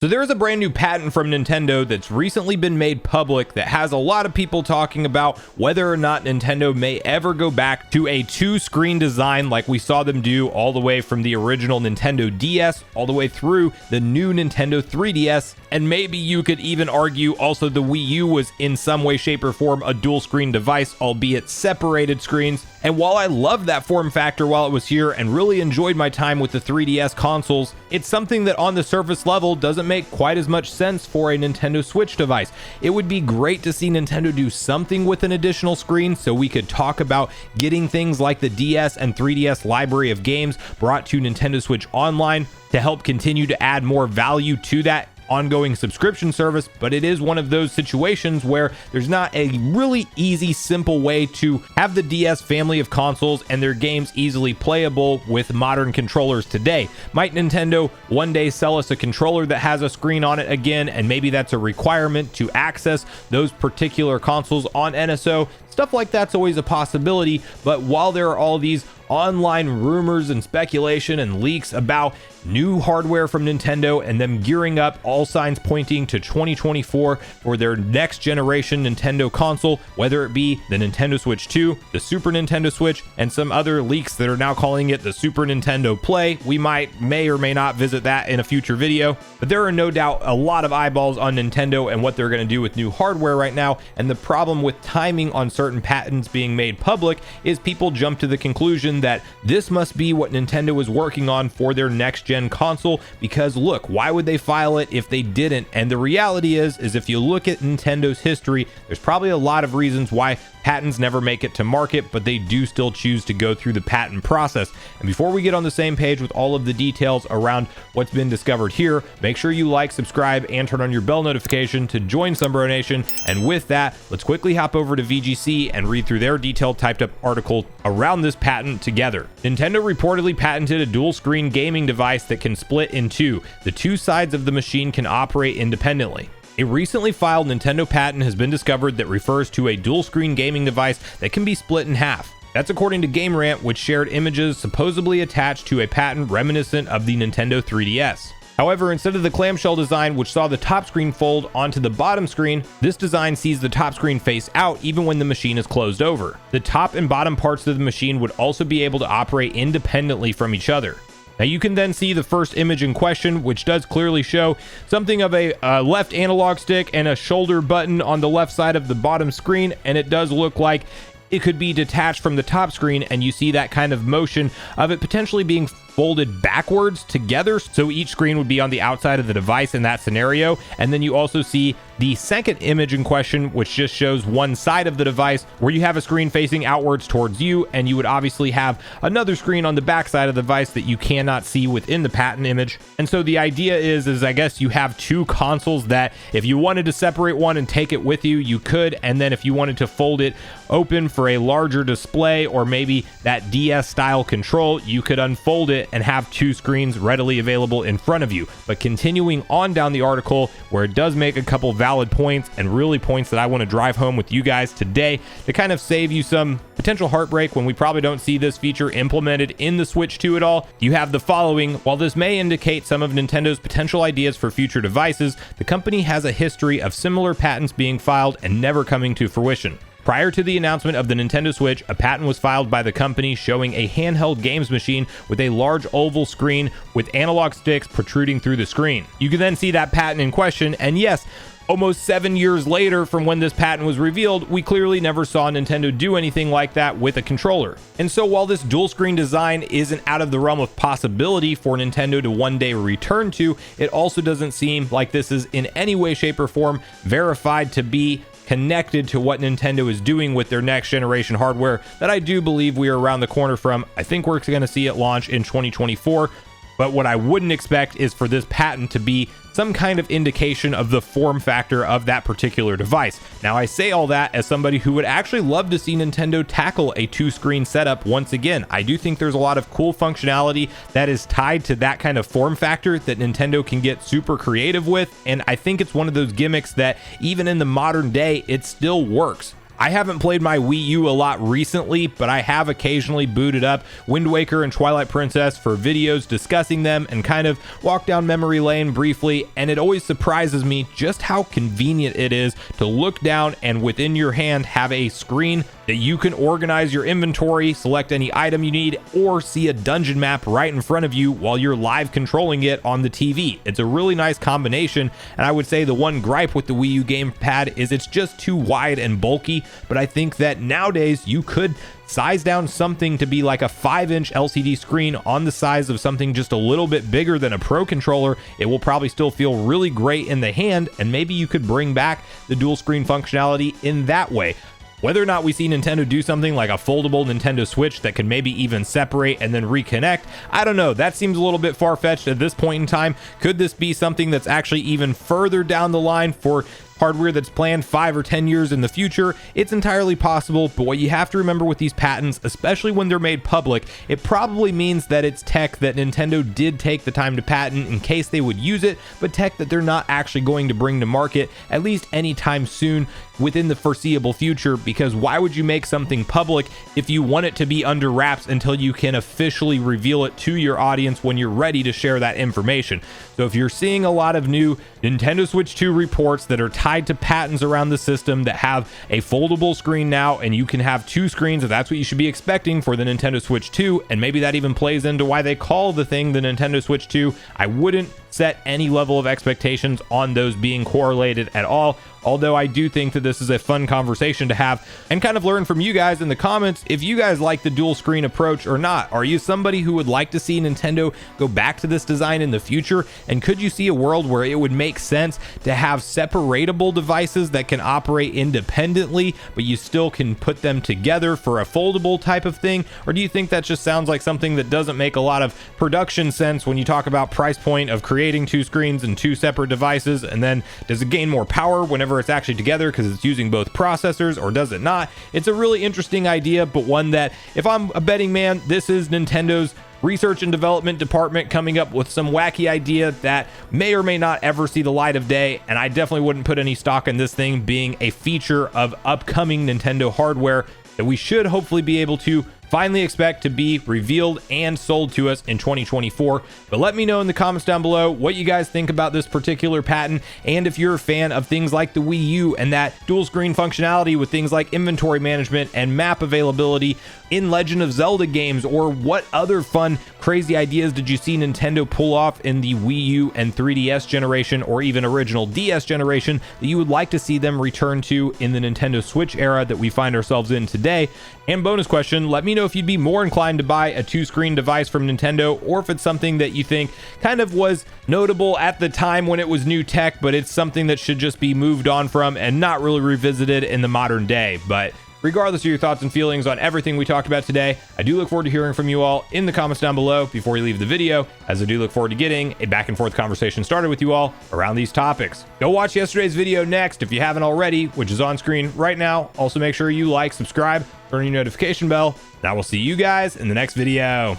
So there is a brand new patent from Nintendo that's recently been made public that has a lot of people talking about whether or not Nintendo may ever go back to a two-screen design like we saw them do all the way from the original Nintendo DS all the way through the new Nintendo 3DS. And maybe you could even argue also the Wii U was in some way, shape, or form a dual screen device, albeit separated screens. And while I loved that form factor while it was here and really enjoyed my time with the 3DS consoles, it's something that on the surface level doesn't make quite as much sense for a Nintendo Switch device. It would be great to see Nintendo do something with an additional screen so we could talk about getting things like the DS and 3DS library of games brought to Nintendo Switch Online to help continue to add more value to that ongoing subscription service. But it is one of those situations where there's not a really easy, simple way to have the DS family of consoles and their games easily playable with modern controllers today. Might Nintendo one day sell us a controller that has a screen on it again, and maybe that's a requirement to access those particular consoles on NSO? Stuff like that's always a possibility. But while there are all these online rumors and speculation and leaks about new hardware from Nintendo and them gearing up, all signs pointing to 2024 for their next generation Nintendo console, whether it be the Nintendo Switch 2, the Super Nintendo Switch, and some other leaks that are now calling it the Super Nintendo Play. We may or may not visit that in a future video, but there are no doubt a lot of eyeballs on Nintendo and what they're going to do with new hardware right now. And the problem with timing on certain patents being made public is people jump to the conclusion that this must be what Nintendo is working on for their next gen console, because look, why would they file it if they didn't? And the reality is if you look at Nintendo's history, there's probably a lot of reasons why patents never make it to market, but they do still choose to go through the patent process. And before we get on the same page with all of the details around what's been discovered here, make sure you like, subscribe, and turn on your bell notification to join Sunbro Nation. And with that, let's quickly hop over to VGC and read through their detailed typed up article around this patent together. Nintendo reportedly patented a dual screen gaming device that can split in two. The two sides of the machine can operate independently. A recently filed Nintendo patent has been discovered that refers to a dual screen gaming device that can be split in half. That's according to Game Rant, which shared images supposedly attached to a patent reminiscent of the Nintendo 3DS. However, instead of the clamshell design, which saw the top screen fold onto the bottom screen, this design sees the top screen face out even when the machine is closed over. The top and bottom parts of the machine would also be able to operate independently from each other. Now you can then see the first image in question, which does clearly show something of a left analog stick and a shoulder button on the left side of the bottom screen, and it does look like it could be detached from the top screen, and you see that kind of motion of it potentially being folded backwards together, so each screen would be on the outside of the device in that scenario. And then you also see the second image in question, which just shows one side of the device where you have a screen facing outwards towards you, and you would obviously have another screen on the back side of the device that you cannot see within the patent image. And so the idea is I guess you have two consoles that if you wanted to separate one and take it with you, you could, and then if you wanted to fold it open for a larger display or maybe that DS style control, you could unfold it and have two screens readily available in front of you. But continuing on down the article, where it does make a couple valid points, and really points that I want to drive home with you guys today to kind of save you some potential heartbreak when we probably don't see this feature implemented in the Switch 2 at all. You have the following: while this may indicate some of Nintendo's potential ideas for future devices, the company has a history of similar patents being filed and never coming to fruition. Prior to the announcement of the Nintendo Switch, a patent was filed by the company showing a handheld games machine with a large oval screen with analog sticks protruding through the screen. You can then see that patent in question, and yes, almost 7 years later from when this patent was revealed, we clearly never saw Nintendo do anything like that with a controller. And so while this dual screen design isn't out of the realm of possibility for Nintendo to one day return to, it also doesn't seem like this is in any way, shape, or form verified to be connected to what Nintendo is doing with their next generation hardware that I do believe we are around the corner from. I think we're going to see it launch in 2024. But what I wouldn't expect is for this patent to be some kind of indication of the form factor of that particular device. Now, I say all that as somebody who would actually love to see Nintendo tackle a two-screen setup once again. I do think there's a lot of cool functionality that is tied to that kind of form factor that Nintendo can get super creative with, and I think it's one of those gimmicks that even in the modern day, it still works. I haven't played my Wii U a lot recently, but I have occasionally booted up Wind Waker and Twilight Princess for videos discussing them and kind of walk down memory lane briefly, and it always surprises me just how convenient it is to look down and within your hand have a screen that you can organize your inventory, select any item you need, or see a dungeon map right in front of you while you're live controlling it on the TV. It's a really nice combination, and I would say the one gripe with the Wii U gamepad is it's just too wide and bulky, but I think that nowadays you could size down something to be like a 5-inch LCD screen on the size of something just a little bit bigger than a Pro controller. It will probably still feel really great in the hand, and maybe you could bring back the dual screen functionality in that way. Whether or not we see Nintendo do something like a foldable Nintendo Switch that can maybe even separate and then reconnect, I don't know. That seems a little bit far-fetched at this point in time. Could this be something that's actually even further down the line for hardware that's planned 5 or 10 years in the future? It's entirely possible, but what you have to remember with these patents, especially when they're made public, it probably means that it's tech that Nintendo did take the time to patent in case they would use it, but tech that they're not actually going to bring to market, at least anytime soon within the foreseeable future, because why would you make something public if you want it to be under wraps until you can officially reveal it to your audience when you're ready to share that information? So if you're seeing a lot of new Nintendo Switch 2 reports that are tied to patents around the system that have a foldable screen now, and you can have 2 screens, if that's what you should be expecting for the Nintendo Switch 2, and maybe that even plays into why they call the thing the Nintendo Switch 2, I wouldn't set any level of expectations on those being correlated at all. Although I do think that this is a fun conversation to have and kind of learn from you guys in the comments if you guys like the dual screen approach or not. Are you somebody who would like to see Nintendo go back to this design in the future? And could you see a world where it would make sense to have separatable devices that can operate independently, but you still can put them together for a foldable type of thing? Or do you think that just sounds like something that doesn't make a lot of production sense when you talk about price point of creating 2 screens and 2 separate devices? And then does it gain more power whenever it's actually together because it's using both processors, or does it not? It's a really interesting idea, but one that, if I'm a betting man, this is Nintendo's research and development department coming up with some wacky idea that may or may not ever see the light of day, and I definitely wouldn't put any stock in this thing being a feature of upcoming Nintendo hardware that we should hopefully be able to finally expect to be revealed and sold to us in 2024. But let me know in the comments down below what you guys think about this particular patent, and if you're a fan of things like the Wii U and that dual screen functionality with things like inventory management and map availability in Legend of Zelda games, or what other fun, crazy ideas did you see Nintendo pull off in the Wii U and 3DS generation, or even original DS generation, that you would like to see them return to in the Nintendo Switch era that we find ourselves in today? And bonus question, let me know if you'd be more inclined to buy a 2-screen device from Nintendo, or if it's something that you think kind of was notable at the time when it was new tech, but it's something that should just be moved on from and not really revisited in the modern day. But regardless of your thoughts and feelings on everything we talked about today, I do look forward to hearing from you all in the comments down below before you leave the video, as I do look forward to getting a back and forth conversation started with you all around these topics. Go watch yesterday's video next if you haven't already, which is on screen right now. Also make sure you like, subscribe, turn your notification bell, and I will see you guys in the next video.